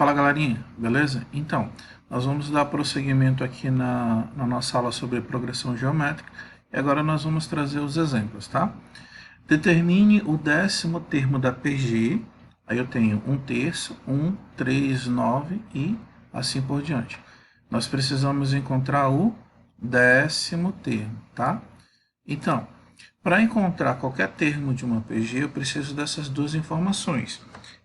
Fala galerinha, beleza? Então, nós vamos dar prosseguimento aqui na nossa aula sobre progressão geométrica e agora nós vamos trazer os exemplos, tá? Determine o 10º termo da PG, aí eu tenho 1/3, 1, 3, 9 e assim por diante. Nós precisamos encontrar o 10º termo, tá? Então, para encontrar qualquer termo de uma PG, eu preciso dessas duas informações.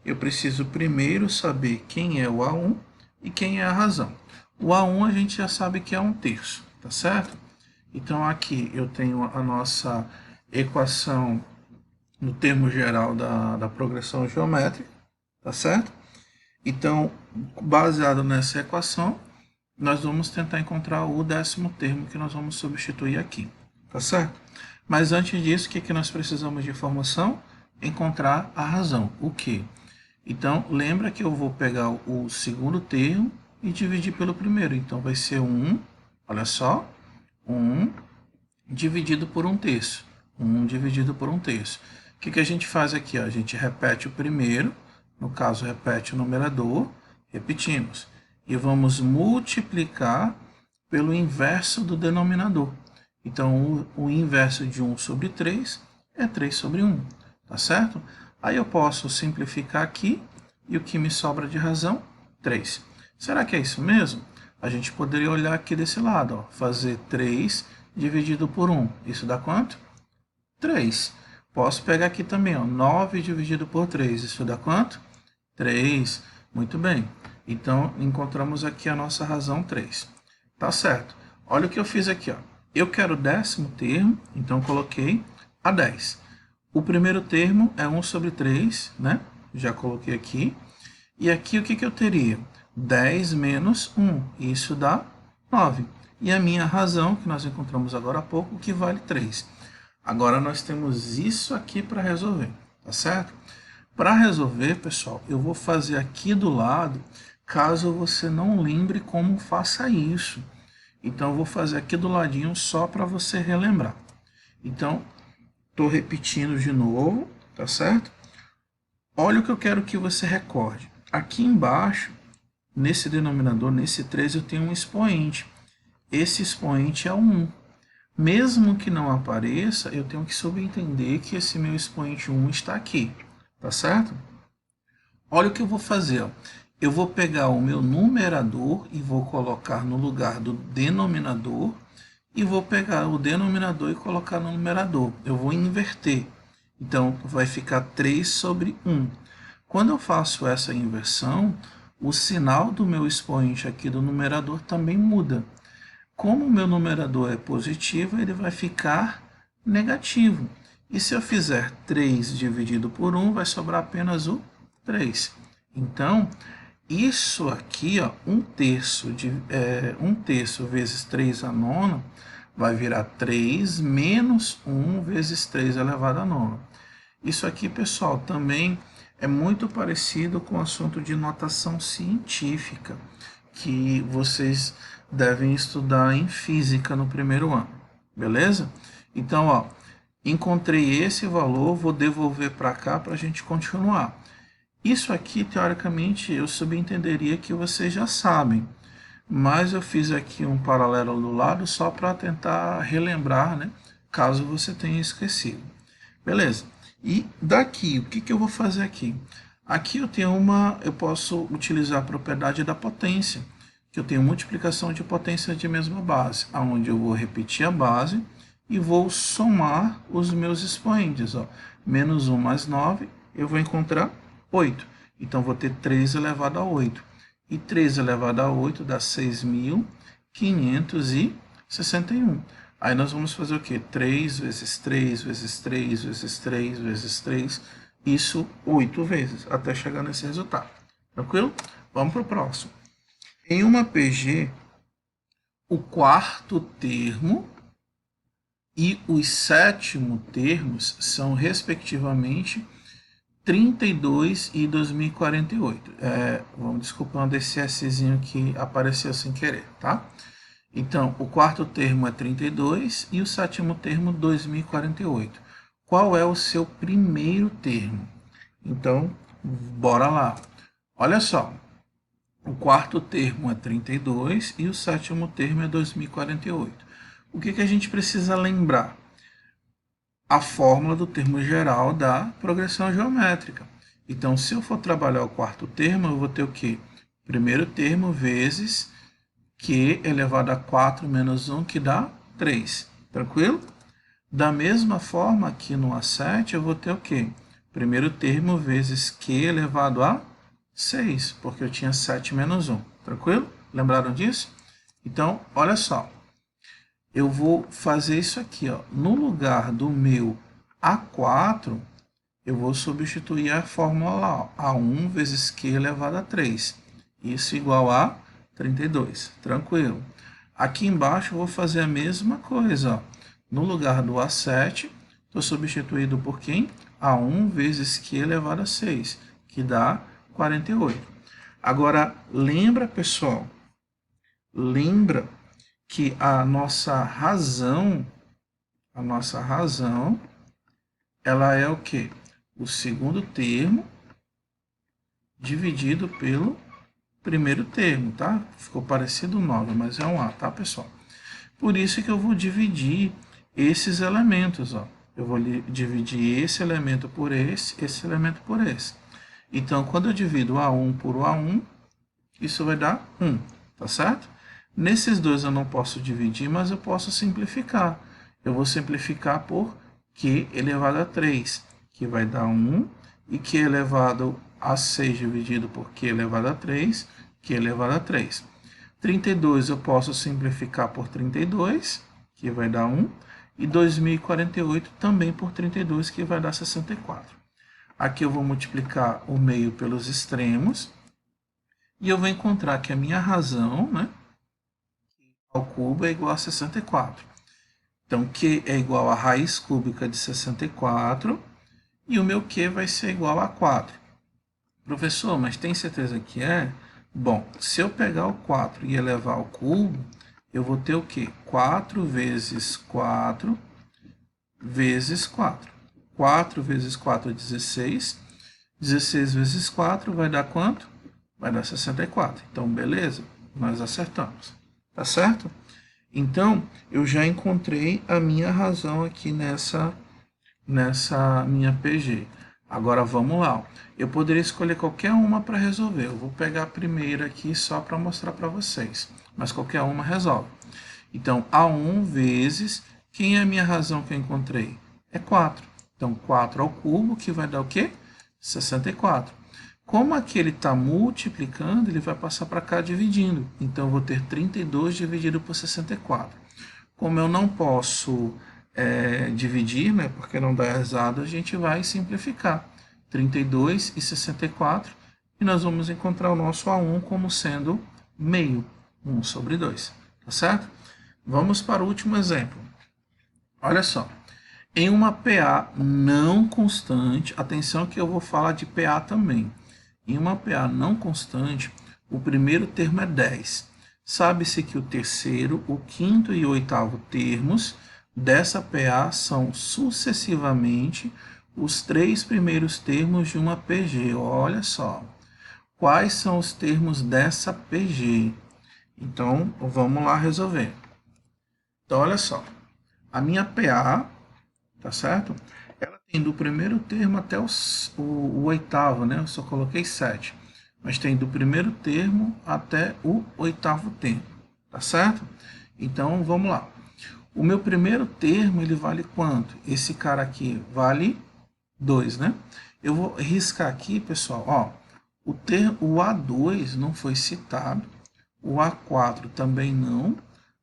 Eu preciso primeiro saber quem é o A1 e quem é a razão. O A1 a gente já sabe que é 1/3, tá certo? Então aqui eu tenho a nossa equação no termo geral da progressão geométrica, tá certo? Então, baseado nessa equação, nós vamos tentar encontrar o 10º termo que nós vamos substituir aqui, tá certo? Mas antes disso, o que nós precisamos de informação? Encontrar a razão, o quê? Então, lembra que eu vou pegar o segundo termo e dividir pelo primeiro. Então, vai ser 1, olha só, 1 dividido por 1/3. 1 dividido por 1/3. O que a gente faz aqui? A gente repete o primeiro, no caso, repete o numerador, repetimos. E vamos multiplicar pelo inverso do denominador. Então, o inverso de 1 sobre 3 é 3 sobre 1, tá certo? Aí eu posso simplificar aqui, e o que me sobra de razão? 3. Será que é isso mesmo? A gente poderia olhar aqui desse lado, ó, fazer 3 dividido por 1. Isso dá quanto? 3. Posso pegar aqui também, ó, 9 dividido por 3. Isso dá quanto? 3. Muito bem. Então, encontramos aqui a nossa razão 3. Tá certo. Olha o que eu fiz aqui, ó. Eu quero o 10º termo, então coloquei a 10. O primeiro termo é 1 sobre 3, né? Já coloquei aqui. E aqui o que eu teria? 10 menos 1, isso dá 9. E a minha razão, que nós encontramos agora há pouco, que vale 3. Agora nós temos isso aqui para resolver, tá certo? Para resolver, pessoal, eu vou fazer aqui do lado, caso você não lembre como faça isso. Então, eu vou fazer aqui do ladinho só para você relembrar. Então, estou repetindo de novo, tá certo? Olha o que eu quero que você recorde. Aqui embaixo, nesse denominador, nesse 3, eu tenho um expoente. Esse expoente é o 1. Mesmo que não apareça, eu tenho que subentender que esse meu expoente 1 está aqui, tá certo? Olha o que eu vou fazer. Ó. Eu vou pegar o meu numerador e vou colocar no lugar do denominador e vou pegar o denominador e colocar no numerador. Eu vou inverter. Então, vai ficar 3 sobre 1. Quando eu faço essa inversão, o sinal do meu expoente aqui do numerador também muda. Como o meu numerador é positivo, ele vai ficar negativo. E se eu fizer 3 dividido por 1, vai sobrar apenas o 3. Então, isso aqui, ó, 1/3 vezes 3 a nona, vai virar 3 menos 1 vezes 3 elevado a nona. Isso aqui, pessoal, também é muito parecido com o assunto de notação científica, que vocês devem estudar em física no primeiro ano, beleza? Então, ó, encontrei esse valor, vou devolver para cá para a gente continuar. Isso aqui, teoricamente, eu subentenderia que vocês já sabem, mas eu fiz aqui um paralelo do lado só para tentar relembrar, né, caso você tenha esquecido. Beleza. E daqui, o que eu vou fazer aqui? Aqui eu posso utilizar a propriedade da potência, que eu tenho multiplicação de potências de mesma base, onde eu vou repetir a base e vou somar os meus expoentes. Ó. Menos 1 mais 9, eu vou encontrar 8. Então, vou ter 3 elevado a 8. E 3 elevado a 8 dá 6.561. Aí nós vamos fazer o quê? 3 vezes 3 vezes 3 vezes 3 vezes 3. Isso 8 vezes, até chegar nesse resultado. Tranquilo? Vamos para o próximo. Em uma PG, o quarto termo e os sétimos termos são, respectivamente, 32 e 2048. Vamos desculpando esse Szinho que apareceu sem querer, tá? Então, o quarto termo é 32 e o sétimo termo 2048. Qual é o seu primeiro termo? Então, bora lá. Olha só, O quarto termo é 32 e o sétimo termo é 2048. O que a gente precisa lembrar? A fórmula do termo geral da progressão geométrica. Então, se eu for trabalhar o quarto termo, eu vou ter o quê? Primeiro termo vezes Q elevado a 4 menos 1, que dá 3. Tranquilo? Da mesma forma, aqui no A7, eu vou ter o quê? Primeiro termo vezes Q elevado a 6, porque eu tinha 7 menos 1. Tranquilo? Lembraram disso? Então, olha só. Eu vou fazer isso aqui, ó. No lugar do meu A4, eu vou substituir a fórmula lá, ó. A1 vezes Q elevado a 3. Isso igual a 32. Tranquilo. Aqui embaixo eu vou fazer a mesma coisa, ó. No lugar do A7, estou substituído por quem? A1 vezes Q elevado a 6, que dá 48. Agora, lembra, pessoal, lembra que a nossa razão, ela é o quê? O segundo termo dividido pelo primeiro termo, tá? Ficou parecido 9, mas é um A, tá, pessoal? Por isso que eu vou dividir esses elementos, ó. Eu vou dividir esse elemento por esse elemento por esse. Então, quando eu divido o A1 por o A1, isso vai dar 1, tá certo? Nesses dois eu não posso dividir, mas eu posso simplificar. Eu vou simplificar por Q elevado a 3, que vai dar 1, e Q elevado a 6 dividido por Q elevado a 3, Q elevado a 3. 32 eu posso simplificar por 32, que vai dar 1, e 2048 também por 32, que vai dar 64. Aqui eu vou multiplicar o meio pelos extremos, e eu vou encontrar que a minha razão, né, ao cubo é igual a 64. Então, Q é igual a raiz cúbica de 64 e o meu Q vai ser igual a 4. Professor, mas tem certeza que é? Bom, se eu pegar o 4 e elevar ao cubo, eu vou ter o quê? 4 vezes 4 vezes 4. 4 vezes 4 é 16. 16 vezes 4 vai dar quanto? Vai dar 64. Então, beleza, nós acertamos. Tá certo? Então, eu já encontrei a minha razão aqui nessa minha PG. Agora, vamos lá. Eu poderia escolher qualquer uma para resolver. Eu vou pegar a primeira aqui só para mostrar para vocês. Mas qualquer uma resolve. Então, A1 vezes, quem é a minha razão que eu encontrei? É 4. Então, 4 ao cubo, que vai dar o quê? 64. Como aqui ele está multiplicando, ele vai passar para cá dividindo. Então, eu vou ter 32 dividido por 64. Como eu não posso dividir, né, porque não dá exato, a gente vai simplificar. 32 e 64. E nós vamos encontrar o nosso A1 como sendo meio. 1 sobre 2. Tá certo? Vamos para o último exemplo. Olha só. Em uma PA não constante, atenção que eu vou falar de PA também. Em uma PA não constante, o primeiro termo é 10. Sabe-se que o terceiro, o quinto e o oitavo termos dessa PA são sucessivamente os três primeiros termos de uma PG. Olha só. Quais são os termos dessa PG? Então, vamos lá resolver. Então, olha só. A minha PA, tá certo? Ela tem do primeiro termo até o oitavo, né? Eu só coloquei 7. Mas tem do primeiro termo até o oitavo termo, tá certo? Então, vamos lá. O meu primeiro termo, ele vale quanto? Esse cara aqui vale 2, né? Eu vou riscar aqui, pessoal, ó. O A2 não foi citado, o A4 também não,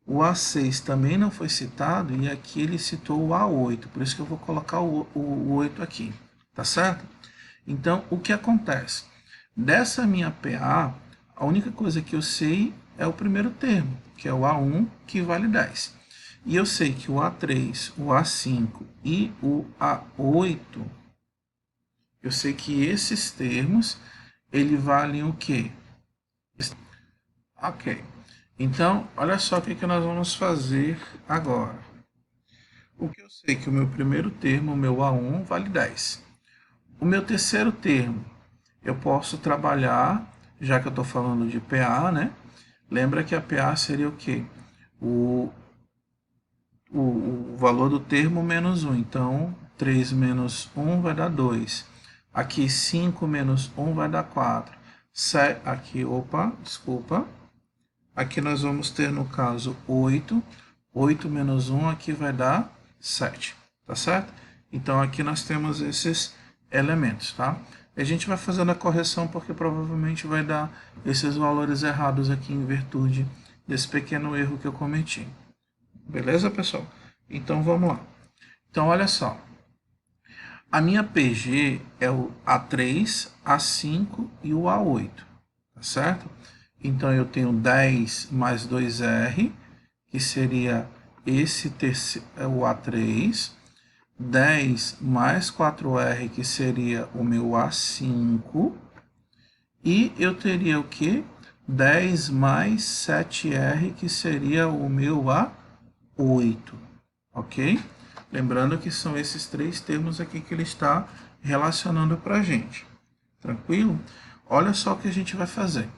o A6 também não foi citado e aqui ele citou o A8, por isso que eu vou colocar o 8 aqui, tá certo? Então, o que acontece? Dessa minha PA, a única coisa que eu sei é o primeiro termo, que é o A1, que vale 10. E eu sei que o A3, o A5 e o A8, eu sei que esses termos, ele valem o quê? Ok. Então, olha só o que nós vamos fazer agora. O que eu sei que o meu primeiro termo, o meu A1, vale 10. O meu terceiro termo, eu posso trabalhar já que eu estou falando de PA, né? Lembra que a PA seria o quê? O valor do termo menos 1. Então, 3 menos 1 vai dar 2. Aqui, 5 menos 1 vai dar 4. Aqui, desculpa. Aqui nós vamos ter, no caso, 8. 8 menos 1 aqui vai dar 7. Tá certo? Então, aqui nós temos esses elementos, tá? A gente vai fazendo a correção porque provavelmente vai dar esses valores errados aqui em virtude desse pequeno erro que eu cometi. Beleza, pessoal? Então, vamos lá. Então, olha só. A minha PG é o A3, A5 e o A8, tá certo? Então, eu tenho 10 mais 2R, que seria esse terceiro, o A3. 10 mais 4R, que seria o meu A5. E eu teria o quê? 10 mais 7R, que seria o meu A8. Ok? Lembrando que são esses três termos aqui que ele está relacionando para a gente. Tranquilo? Olha só o que a gente vai fazer.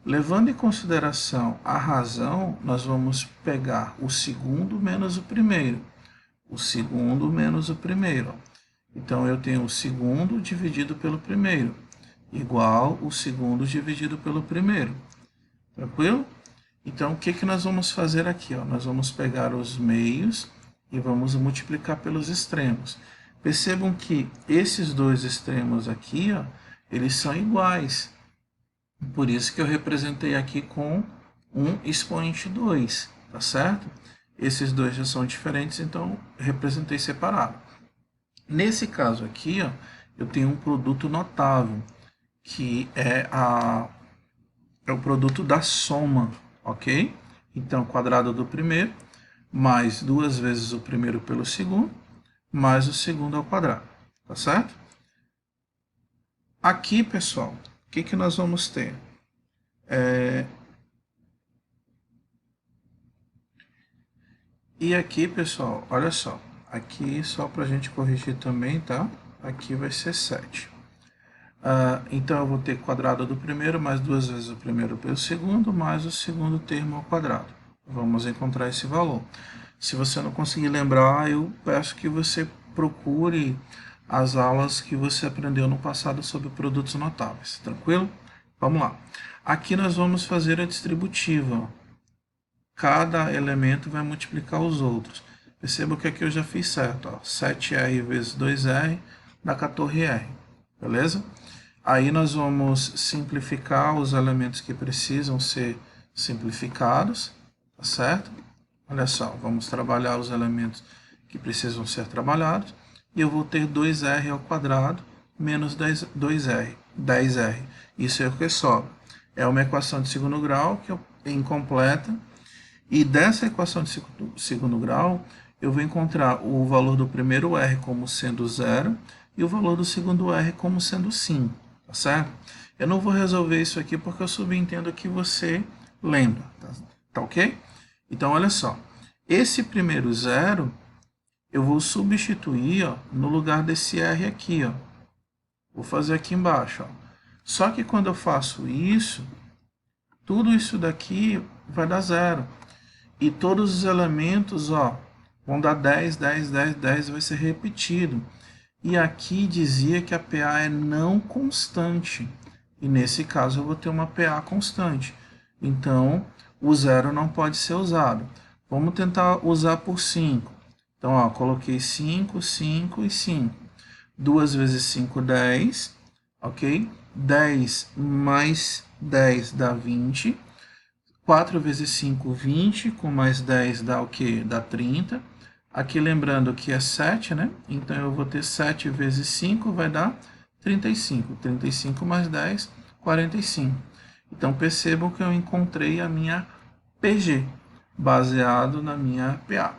Levando em consideração a razão, nós vamos pegar o segundo menos o primeiro. O segundo menos o primeiro. Então, eu tenho o segundo dividido pelo primeiro, igual o segundo dividido pelo primeiro. Tranquilo? Então, o que nós vamos fazer aqui? Nós vamos pegar os meios e vamos multiplicar pelos extremos. Percebam que esses dois extremos aqui, eles são iguais. Por isso que eu representei aqui com um expoente 2, tá certo? Esses dois já são diferentes, então representei separado. Nesse caso aqui, eu tenho um produto notável, que é o produto da soma, ok? Então, quadrado do primeiro, mais 2 vezes o primeiro pelo segundo, mais o segundo ao quadrado, tá certo? Aqui, pessoal, o que nós vamos ter? E aqui, pessoal, olha só. Aqui, só para a gente corrigir também, tá? Aqui vai ser 7. Então, eu vou ter quadrado do primeiro, mais 2 vezes o primeiro pelo segundo, mais o segundo termo ao quadrado. Vamos encontrar esse valor. Se você não conseguir lembrar, eu peço que você procure as aulas que você aprendeu no passado sobre produtos notáveis. Tranquilo? Vamos lá. Aqui nós vamos fazer a distributiva. Cada elemento vai multiplicar os outros. Perceba que aqui eu já fiz certo. 7R vezes 2R dá 14R. Beleza? Aí nós vamos simplificar os elementos que precisam ser simplificados. Tá certo? Olha só, vamos trabalhar os elementos que precisam ser trabalhados. E eu vou ter 2R ao quadrado menos 10R. Isso é o que sobra. É uma equação de segundo grau que é incompleta. E dessa equação de segundo grau, eu vou encontrar o valor do primeiro R como sendo 0 e o valor do segundo R como sendo 5, tá certo? Eu não vou resolver isso aqui porque eu subentendo que você lembra, tá ok? Então, olha só, esse primeiro 0, eu vou substituir no lugar desse R aqui, Vou fazer aqui embaixo, Só que quando eu faço isso, tudo isso daqui vai dar 0. E todos os elementos, vão dar 10, 10, 10, 10, vai ser repetido. E aqui dizia que a PA é não constante. E nesse caso eu vou ter uma PA constante. Então, o 0 não pode ser usado. Vamos tentar usar por 5. Então, coloquei 5, 5 e 5. 2 vezes 5, 10. Ok? 10 mais 10 dá 20. 4 vezes 5, 20, com mais 10 dá o quê? Dá 30. Aqui lembrando que é 7, né? Então eu vou ter 7 vezes 5 vai dar 35. 35 mais 10, 45. Então percebam que eu encontrei a minha PG, baseado na minha PA.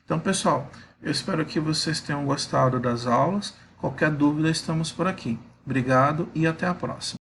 Então, pessoal, eu espero que vocês tenham gostado das aulas. Qualquer dúvida, estamos por aqui. Obrigado e até a próxima.